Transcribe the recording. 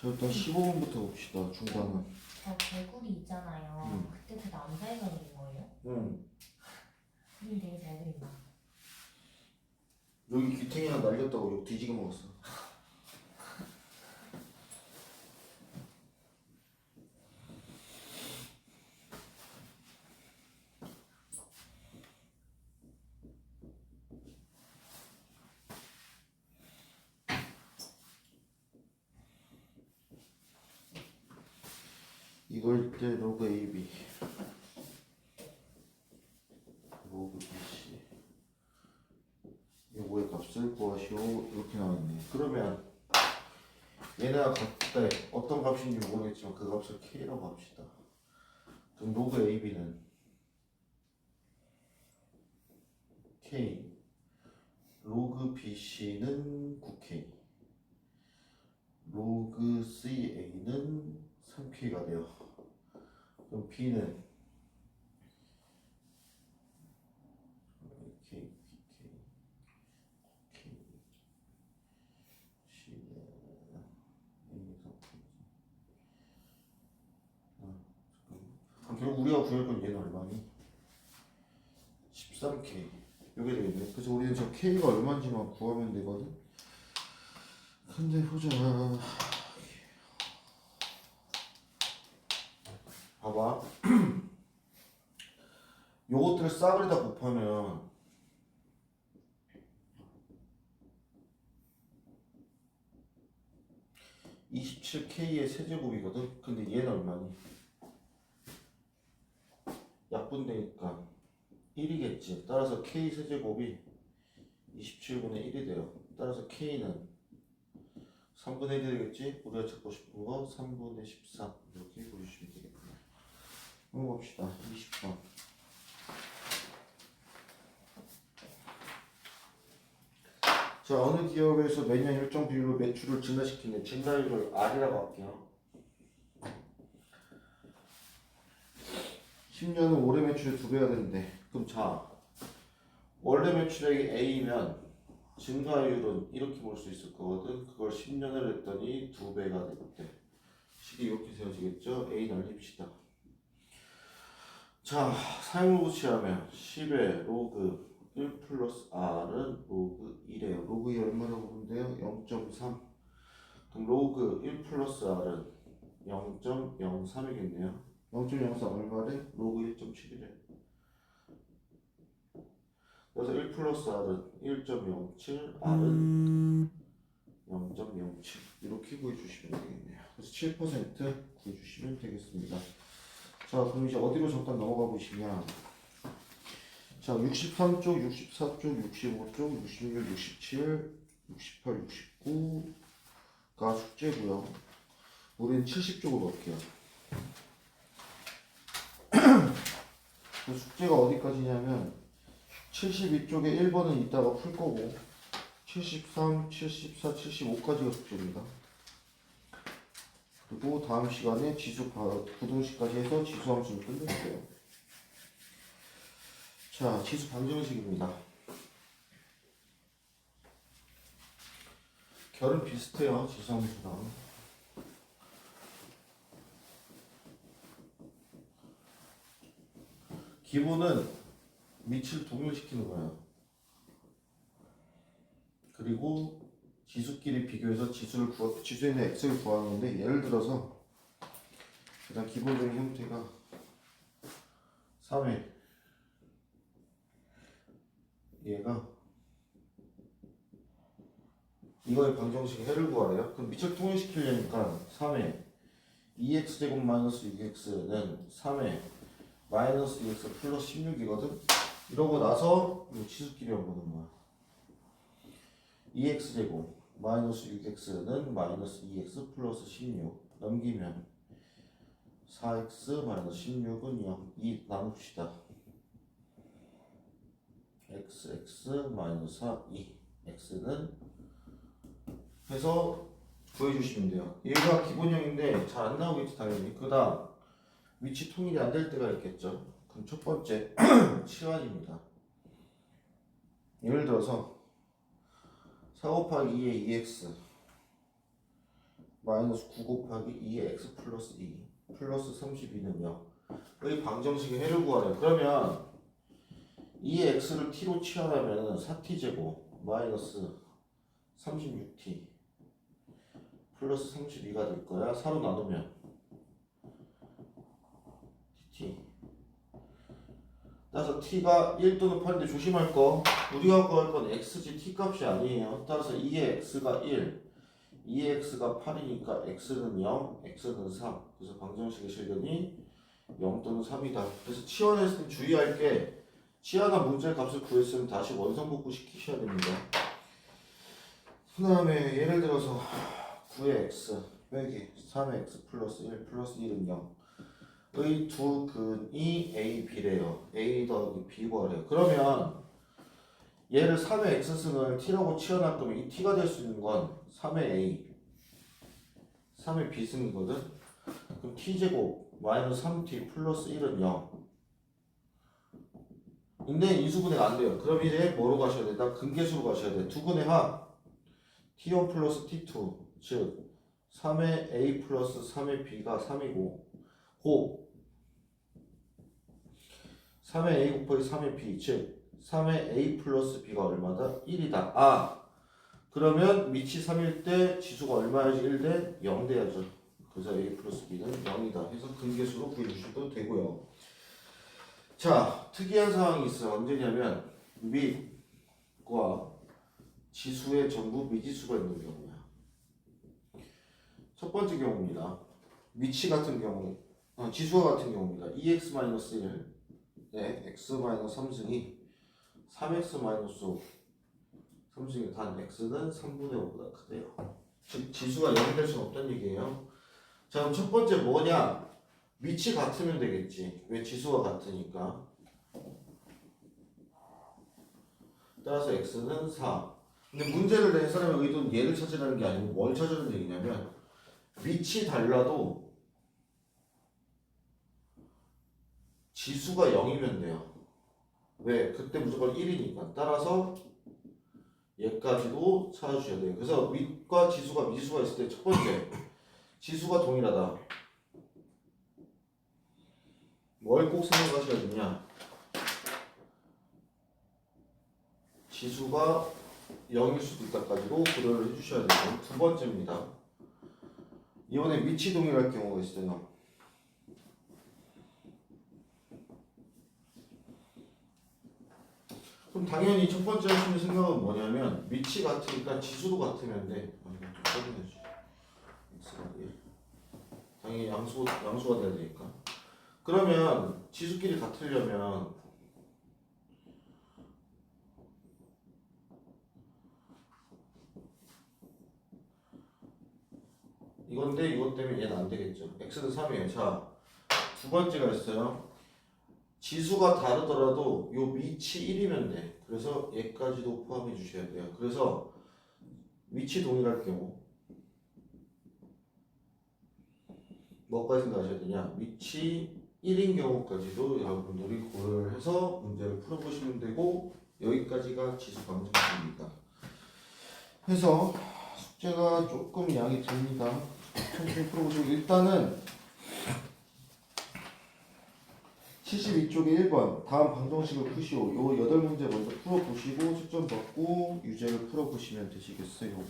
자, 일단 15번부터 봅시다. 중간은. 저 개구리 있잖아요. 그때 그 남자애가 그린 거예요? 응. 그림 되게 잘 그린다. 여기 귀탱이랑 날렸다고 욕 뒤지게 먹었어. 이걸 때 로그 AB 로그 BC 요거의 값을 구하시오 이렇게 나와있네. 그러면 얘네가 같대 어떤 값인지 모르겠지만 그 값을 K라고 합시다. 그럼 로그 AB는 K 로그 BC는 9K 로그 CA는 3K가 돼요. 그럼 B는 K, PK, K, C는 A에서 그럼 결국 우리가 구할 건 얘는 얼마니? 13K 이게 되겠네. 그래서 우리는 저 K가 얼마인지만 구하면 되거든. 근데 보자. 봐봐. 요것들을 싹을 다 곱하면 27K의 세제곱이거든. 근데 얘는 얼마니? 약분되니까 1이겠지. 따라서 K 세제곱이 27분의 1이 돼요. 따라서 K는 3분의 1이 되겠지? 우리가 찾고 싶은 거 3분의 13 이렇게 보여주시면 되겠네. 한번 봅시다. 20번. 자, 어느 기업에서 매년 일정 비율로 매출을 증가시키는 증가율을 R이라고 할게요. 10년은 올해 매출의 2배가 되는데 그럼 자, 원래 매출액이 A면 증가율은 이렇게 볼 수 있을 거거든. 그걸 10년을 했더니 2배가 되겠대. 식이 이렇게 세워지겠죠? A 날립시다. 자, 사용로그 취하면 10의 로그 1 플러스 R은 로그 1이에요. 로그 2 얼마라고 보면 돼요? 0.3. 그럼 로그 1 플러스 R은 0.03이겠네요. 0.03 얼마래? 로그 1.7이래. 그래서 1 플러스 R은 1.07, R은 0.07 이렇게 구해주시면 되겠네요. 그래서 7% 구해주시면 되겠습니다. 자, 그럼 이제 어디로 잠깐 넘어가 보시면 자, 63쪽, 64쪽, 65쪽, 66, 67, 68, 69가 숙제고요. 우리는 70쪽으로 갈게요. 그 숙제가 어디까지냐면 72쪽에 1번은 이따가 풀 거고 73, 74, 75까지가 숙제입니다. 그리고 다음 시간에 지수 부등식까지 해서 지수 함수를 끝낼게요. 자, 지수 방정식입니다. 결은 비슷해요, 지수 함수랑. 기본은 밑을 동일시키는 거예요. 그리고 지수끼리 비교해서 지수에 있는 x를 구하는 건데, 예를 들어서 일단 기본적인 형태가 3회 얘가 이거의 방정식 해를 구하래요. 그럼 밑을 통일시키려니까 3회 2x제곱 마이너스 6x는 3회 마이너스 2x 플러스 16이거든. 이러고 나서 지수끼리 한번 보는 거야. 2x제곱 마이너스 6x는 마이너스 2x 플러스 16 넘기면 4x 마이너스 16은 0 2 나눕시다. x 마이너스 4 2 x는 해서 구해주시면 돼요. 얘가 기본형인데 잘 안 나오겠지 당연히. 그 다음 위치 통일이 안 될 때가 있겠죠. 그럼 첫 번째 치환입니다. 예를 들어서 4 곱하기 2의 2x 마이너스 9 곱하기 2의 x 플러스 2 플러스 32는 0. 의 방정식의 해를 구하래. 그러면 2의 x를 t로 취하려면 4t제곱 마이너스 36t 플러스 32가 될 거야. 4로 나누면 dt. 따라서 t가 1 또는 8인데 조심할 거. 우리가 구할 건 x지 t 값이 아니에요. 따라서 2의 x가 1, 2의 x가 8이니까 x는 0, x는 3. 그래서 방정식의 실근이 0 또는 3이다. 그래서 치환했을 때 주의할 게 치환한 문제의 값을 구했으면 다시 원성복구 시키셔야 됩니다. 그 다음에 예를 들어서 9의 x 빼기 3의 x 플러스 1 플러스 1은 0 의 두 근이 a, b래요. a 더하기 b 구하래요. 그러면 얘를 3의 x승을 t라고 치환할 거면 이 t가 될 수 있는 건 3의 a 3의 b승이거든. 그럼 t제곱 마이너스 3t 플러스 1은 0. 근데 인수분해가 안 돼요. 그럼 이제 뭐로 가셔야 돼? 딱 근계수로 가셔야 돼. 두 근의 합 t1 플러스 t2 즉 3의 a 플러스 3의 b가 3이고 곱 3의 a 곱하기 3의 b 즉 3의 a 플러스 b가 얼마다? 1이다. 아 그러면 밑이 3일 때 지수가 얼마야지? 1대 0 돼야죠. 그래서 a 플러스 b는 0이다 해서 근계수로 구해주셔도 되고요. 자, 특이한 상황이 있어요. 언제냐면 밑과 지수의 전부 미지수가 있는 경우야. 첫 번째 경우입니다. 밑이 같은 경우, 지수와 같은 경우입니다. 2x-1, 네, x-3승이 3x-5 3승의 단 x는 3분의 5보다 크대요. 즉 지수가 0이 될 수는 없다는 얘기예요. 자, 그럼 첫 번째 뭐냐? 밑이 같으면 되겠지. 왜? 지수가 같으니까. 따라서 x는 4. 근데 문제를 낸 사람의 의도는 얘를 찾으라는 게 아니고 뭘 찾으라는 얘기냐면 밑이 달라도 지수가 0이면 돼요. 왜? 그때 무조건 1이니까. 따라서 얘까지도 찾아주셔야 돼요. 그래서 밑과 지수가 미지수가 있을 때 첫 번째 지수가 동일하다. 뭘 꼭 생각하셔야 되냐? 지수가 0일 수도 있다까지도 고려를 해주셔야 되고 두 번째입니다. 이번에 밑이 동일할 경우가 있어요. 그럼 당연히 첫 번째 하시는 생각은 뭐냐면 밑이 같으니까 지수도 같으면 돼. 당연히 양수가 돼야 되니까. 그러면 지수끼리 같으려면 이건데 이것 때문에 얘는 안 되겠죠. x는 3이에요. 자, 두 번째가 있어요. 지수가 다르더라도 요 밑이 1이면 돼. 그래서 얘까지도 포함해 주셔야 돼요. 그래서 위치 동일할 경우 뭐까지 생각하셔야 되냐? 위치 1인 경우까지도 여러분들이 고려를 해서 문제를 풀어보시면 되고 여기까지가 지수 방정식입니다. 그래서 숙제가 조금 양이 듭니다. 천천히 풀어보시고 일단은 72쪽에 1번 다음 방정식을 푸시오. 요 8문제 먼저 풀어보시고 채점 받고 유제를 풀어보시면 되시겠어요.